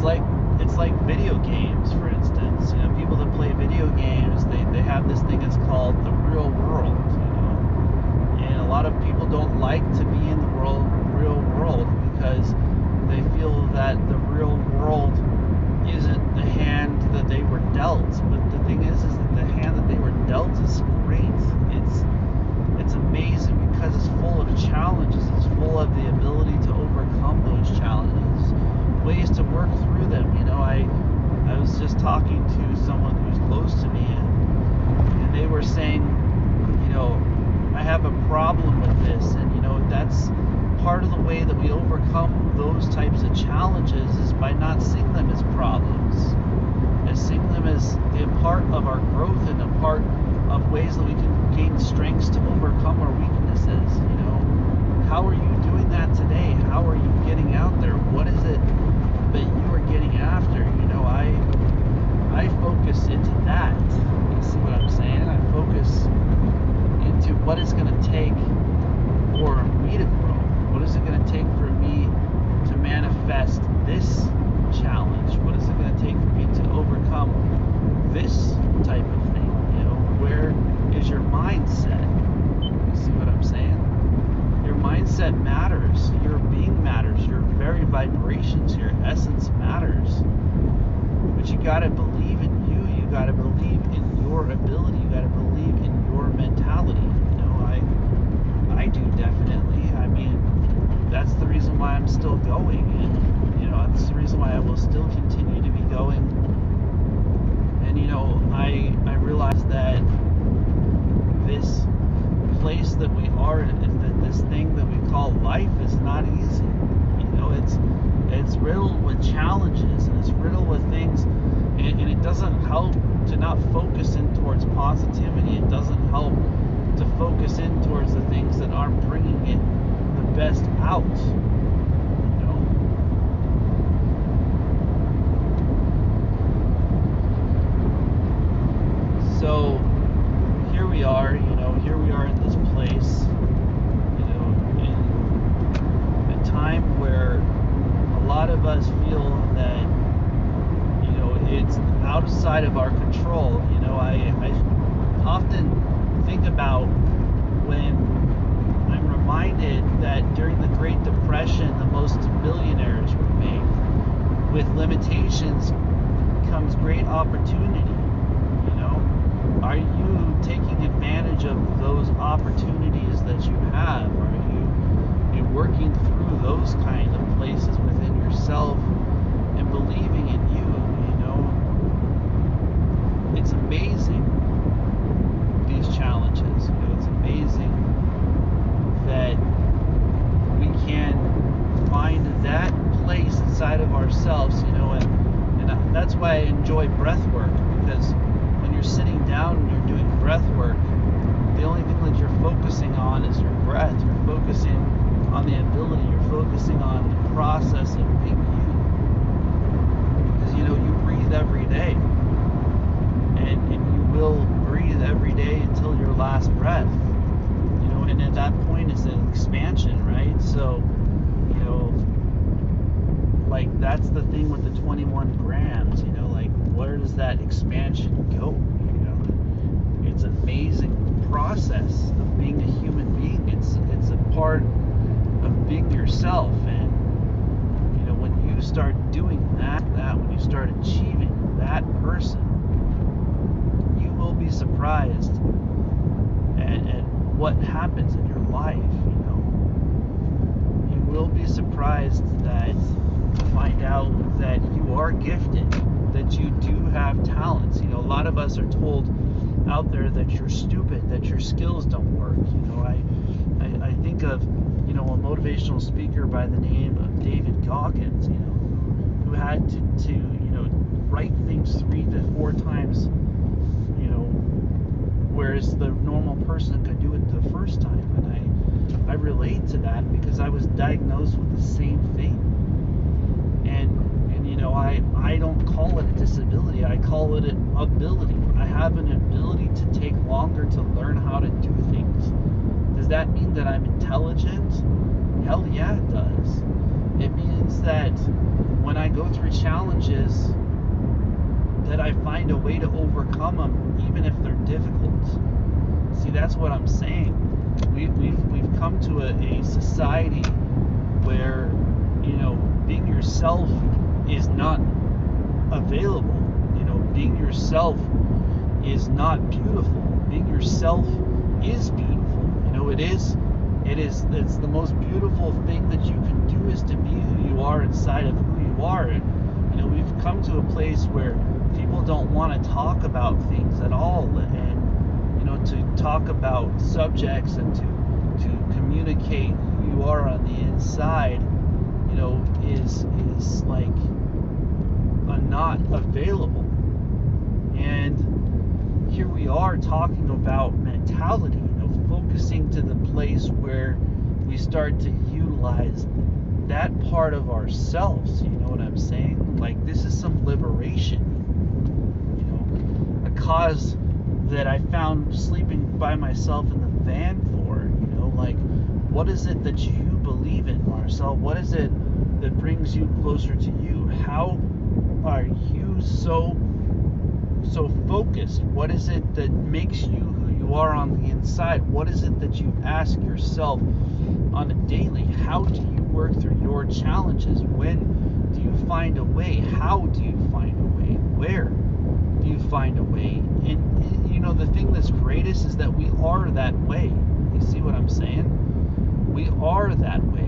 it's like video games, for instance. You know, people that play video games, they have this thing that's called the real world, you know. And a lot of people don't like to be in the real world because they feel that the real world isn't the hand that they were dealt. But the thing is that the hand that they were dealt is great. It's amazing because it's full of challenges. It's full of the ability to overcome those challenges, ways to work through them. You know, I was just talking to someone who's close to me, and they were saying, you know, I have a problem with this, and you know, that's part of the way that we overcome those types of challenges is by not seeing them as problems, and seeing them as a part of our growth and a part of ways that we can gain strengths to overcome our weaknesses. You know, how are you doing that today? How are you getting out there? What is it that you are getting after? You know, I focus into that. You see what I'm saying? I focus into what it's going to take for me to grow. What is it going to take for me to manifest this challenge? What is it going to take for me to overcome this type of thing? You know, where is your mindset? You see what I'm saying? Your mindset matters. Your being matters. Your very vibrations, your essence matters. But you got to believe in you. You got to believe in your ability. You got to believe in your mentality. You know, I do definitely. I mean, that's the reason why I'm still going, and you know, that's the reason why I will still continue to be going. And you know, I realize that this place that we are in, that this thing that we call life is not easy. You know, it's riddled with challenges, and it's riddled with things, and it doesn't help to not focus in towards positivity. It doesn't help to focus in towards the things that aren't bringing it the best out. You know? So here we are, you know, here we are in this place, you know, in a time where a lot of us feel that, you know, it's outside of our control. You know, I often think about when I'm reminded that during the Great Depression, the most billionaires were made. With limitations comes great opportunity. You know, are you taking advantage of those opportunities that you have? Are you working through those kind of places within yourself and believing in you? You know, it's amazing, these challenges. You know, it's amazing that we can find that place inside of ourselves, you know, and that's why I enjoy breath work, because when you're sitting down and you're doing breath work, the only thing that you're focusing on is your breath. You're focusing on the ability, you're focusing on the process of being you, because you know, you breathe every day, and you will breathe every day until your last breath. And at that point, it's an expansion, right? So, you know, like, that's the thing with the 21 grams, you know, like, where does that expansion go? You know, it's an amazing process of being a human being. It's a part of being yourself. And, you know, when you start doing that, when you start achieving that person, you will be surprised at what happens in your life. You know, you will be surprised to find out that you are gifted, that you do have talents. You know, a lot of us are told out there that you're stupid, that your skills don't work. You know, I think of, you know, a motivational speaker by the name of David Goggins, you know, who had to you know, write things 3 to 4 times, you know, whereas the normal person could do it the first time. And I relate to that because I was diagnosed with the same thing. And you know, I don't call it a disability, I call it an ability. I have an ability to take longer to learn how to do things. Does that mean that I'm intelligent? Hell yeah, it does. It means that when I go through challenges, that I find a way to overcome them, even if they're difficult. See, that's what I'm saying. We've come to a society where, being yourself is not available. Being yourself is not beautiful. Being yourself is beautiful. It's the most beautiful thing that you can do is to be who you are inside of who you are. And, we've come to a place where people don't want to talk about things at all, and to talk about subjects and to communicate who you are on the inside, is like not available. And here we are talking about mentality, focusing to the place where we start to utilize that part of ourselves. You know what I'm saying? Like, this is some liberation. A cause that I found sleeping by myself in the van for. Like, what is it that you believe in, Marcel? What is it that brings you closer to you? How are you so focused? What is it that makes you who you are on the inside? What is it that you ask yourself on a daily? How do you work through your challenges? When do you find a way? How do you find a way? Where do you find a way? And the thing that's greatest is that we are that way. You see what I'm saying? We are that way.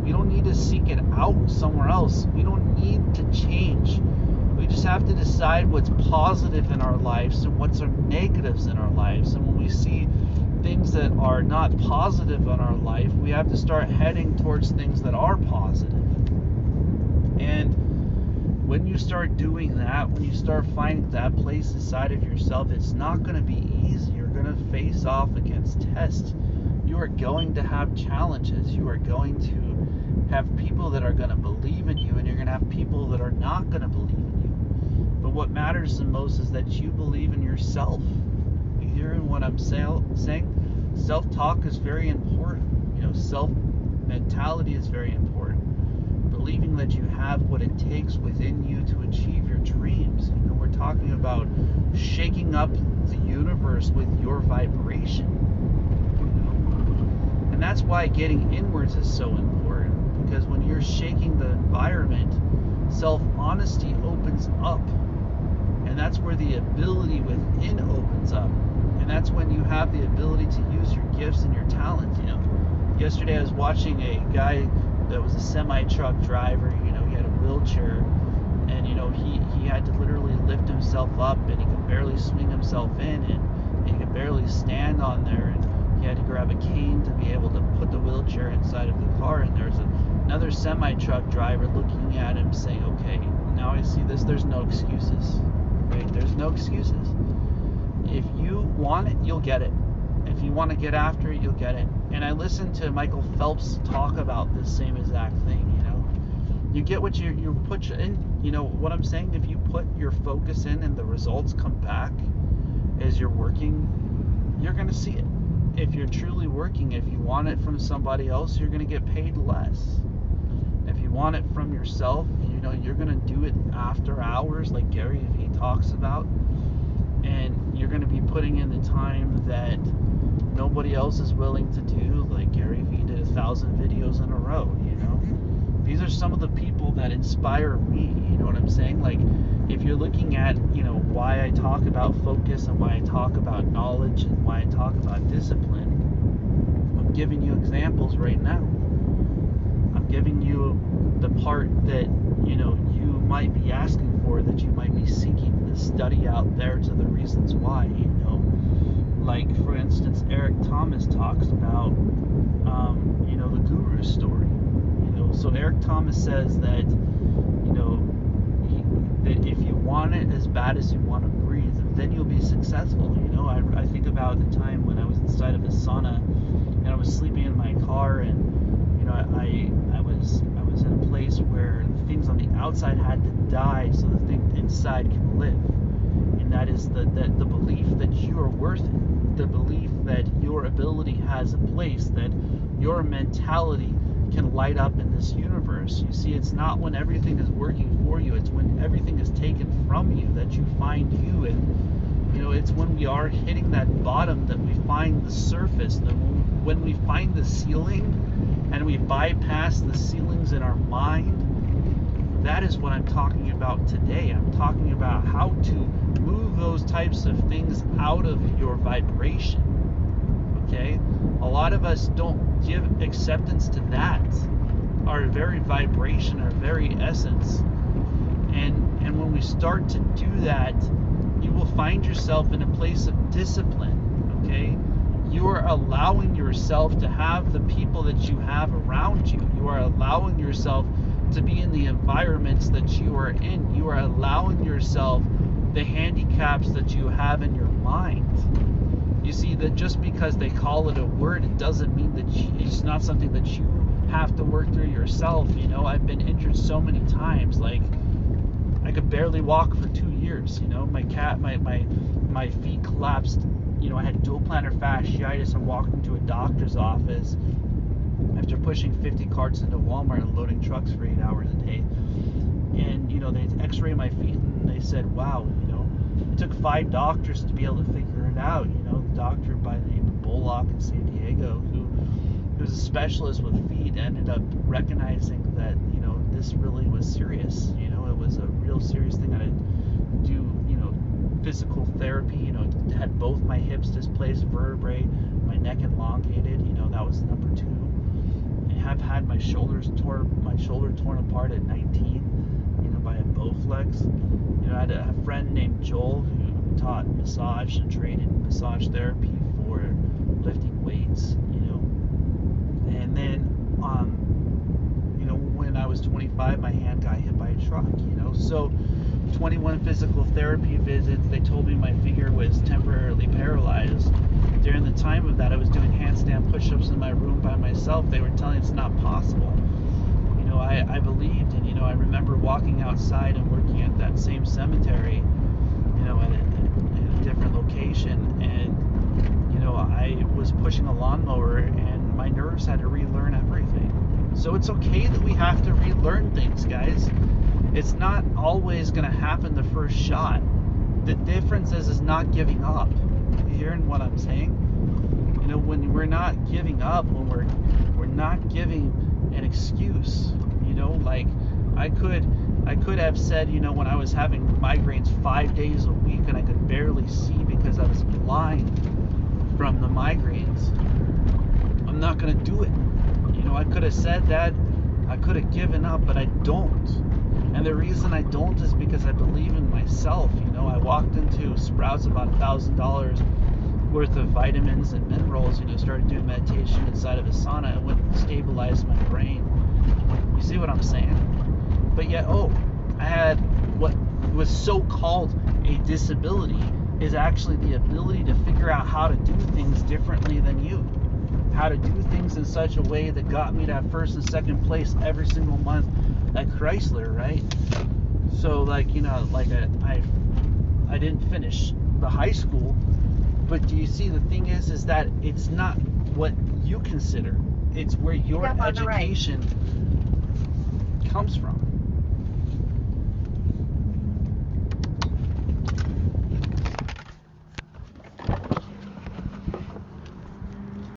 We don't need to seek it out somewhere else. We don't need to change. We just have to decide what's positive in our lives and what's our negatives in our lives. And when we see things that are not positive in our life, we have to start heading towards things that are positive. And when you start doing that, when you start finding that place inside of yourself, it's not going to be easy. You're going to face off against tests. You are going to have challenges. You are going to have people that are going to believe in you, and you're going to have people that are not going to believe in you. But what matters the most is that you believe in yourself. You hearing what I'm saying? Self-talk is very important. Self-mentality is very important. Believing that you have what it takes within you to achieve your dreams. We're talking about shaking up the universe with your vibration. And that's why getting inwards is so important. Because when you're shaking the environment, self-honesty opens up. And that's where the ability within opens up. And that's when you have the ability to use your gifts and your talents. Yesterday I was watching a guy that was a semi-truck driver. He had a wheelchair, and he had to literally lift himself up, and he could barely swing himself in, and he could barely stand on there, and he had to grab a cane to be able to put the wheelchair inside of the car. And there's another semi-truck driver looking at him saying, okay, now I see this, there's no excuses, right? There's no excuses. If you want it, you'll get it. If you want to get after it, you'll get it. And I listened to Michael Phelps talk about this same exact thing. You get what you put in. What I'm saying, if you put your focus in and the results come back as you're working, you're going to see it. If you're truly working, if you want it from somebody else, you're going to get paid less. If you want it from yourself, you're going to do it after hours, like Gary Vee talks about. And you're going to be putting in the time that nobody else is willing to do. Like Gary Vee did 1,000 videos in a row. These are some of the people that inspire me. You know what I'm saying? Like, if you're looking at why I talk about focus and why I talk about knowledge and why I talk about discipline, I'm giving you examples right now. I'm giving you the part that you might be asking for, that you might be seeking to study out there to the reasons why. Like, for instance, Eric Thomas talks about the guru story. So Eric Thomas says that that if you want it as bad as you want to breathe, then you'll be successful. I think about the time when I was inside of a sauna and I was sleeping in my car, and I was in a place where the things on the outside had to die so the thing inside can live. And that is the belief that you are worth it, the belief that your ability has a place, that your mentality can light up in this universe. You see, it's not when everything is working for you, it's when everything is taken from you that you find you. And you know, it's when we are hitting that bottom that we find the surface. And when we find the ceiling and we bypass the ceilings in our mind, that is what I'm talking about today. I'm talking about how to move those types of things out of your vibration. Okay? A lot of us don't give acceptance to that, our very vibration, our very essence. And when we start to do that, you will find yourself in a place of discipline. Okay? You are allowing yourself to have the people that you have around you. You are allowing yourself to be in the environments that you are in. You are allowing yourself the handicaps that you have in your mind. You see, that just because they call it a word, it doesn't mean that it's not something that you have to work through yourself. You know, I've been injured so many times. Like, I could barely walk for 2 years. You know, my feet collapsed. You know, I had dual plantar fasciitis. I walked into a doctor's office after pushing 50 carts into Walmart and loading trucks for 8 hours a day. And, you know, they x-rayed my feet and they said, wow, you know, it took 5 doctors to be able to figure it out. You know, the doctor by the name of Bullock in San Diego, who was a specialist with feet, ended up recognizing that, you know, this really was serious. You know, it was a real serious thing. I had to do, you know, physical therapy. You know, had both my hips displaced, vertebrae, my neck elongated. You know, that was number 2. I've had my shoulder torn apart at 19, you know, by a Bowflex. You know, I had a friend named Joel who taught massage and trained in massage therapy for lifting weights, you know. And then, you know, when I was 25, my hand got hit by a truck, you know. So 21 physical therapy visits, they told me my finger was temporarily paralyzed. During the time of that, I was doing handstand push-ups in my room by myself. They were telling it's not possible. You know, I believed, and, you know, I remember walking outside and working at that same cemetery, you know, at a different location, and, you know, I was pushing a lawnmower, and my nerves had to relearn everything. So it's okay that we have to relearn things, guys. It's not always going to happen the first shot. The difference is not giving up. You hearing what I'm saying? You know, when we're not giving up, when we're not giving an excuse. You know, like I could have said, you know, when I was having migraines 5 days a week and I could barely see because I was blind from the migraines, I'm not going to do it. You know, I could have said that. I could have given up, but I don't. And the reason I don't is because I believe in myself. You know, I walked into Sprouts, about $1,000 worth of vitamins and minerals, you know, started doing meditation inside of a sauna, and went and stabilized my brain. You see what I'm saying? But yet, I had what was so-called a disability is actually the ability to figure out how to do things differently than you. How to do things in such a way that got me that first and second place every single month at Chrysler, right? So, like, you know, like I didn't finish the high school, but do you see, the thing is that it's not what you consider, it's where your education comes from.